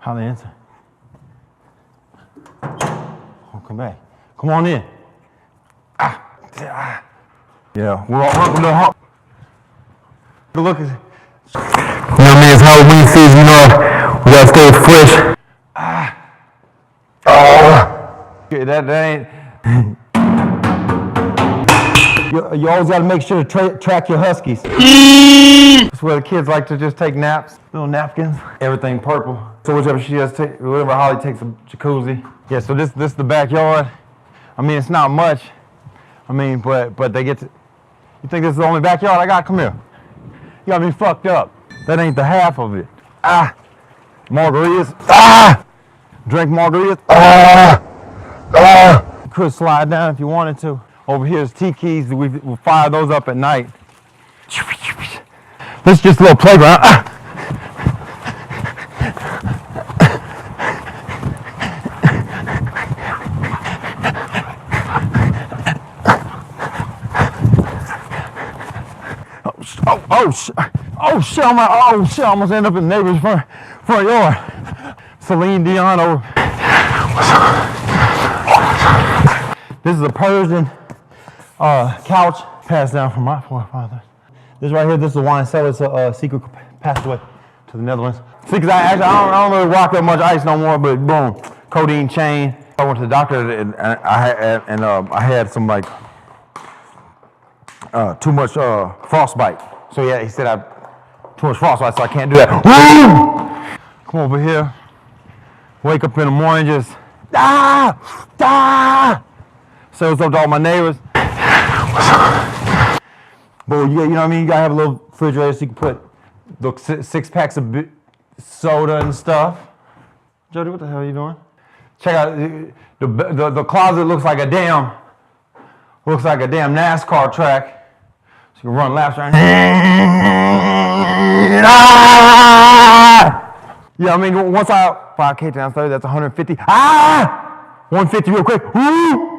How they answer? Oh, come back. Come on in. Yeah, we're all working the hard. Look at it. You know what I mean? It's Halloween season, you know. We gotta stay fresh. That ain't. You always gotta make sure to track your huskies. That's where the kids like to just take naps. Little napkins. Everything purple. So whichever she does, whatever Holly takes a jacuzzi. Yeah, so this is the backyard. I mean, it's not much. I mean, but they get to. You think this is the only backyard I got? Come here. You got me fucked up. That ain't the half of it. Margaritas. Drink margaritas. You could slide down if you wanted to. Over here is Tiki's. We fire those up at night. This is just a little playground. Oh shit, I almost ended up in the neighbor's front yard. Celine Dion over. This is a Persian couch passed down from my forefathers. This right here, this is a wine cellar. It's a secret passageway to the Netherlands. See, because I don't really rock that much ice no more, but boom, codeine chain. I went to the doctor and I had some like too much frostbite. So yeah, he said I too much frostbite, so I can't do that. Come over here, wake up in the morning, just say what's up to all my neighbors. But you know what I mean? You gotta have a little refrigerator so you can put the 6 packs of soda and stuff. Jody, what the hell are you doing? Check out the closet looks like a damn NASCAR track. So you can run laps around. Yeah, I mean once 5K times 30, that's 150. 150 real quick. Woo!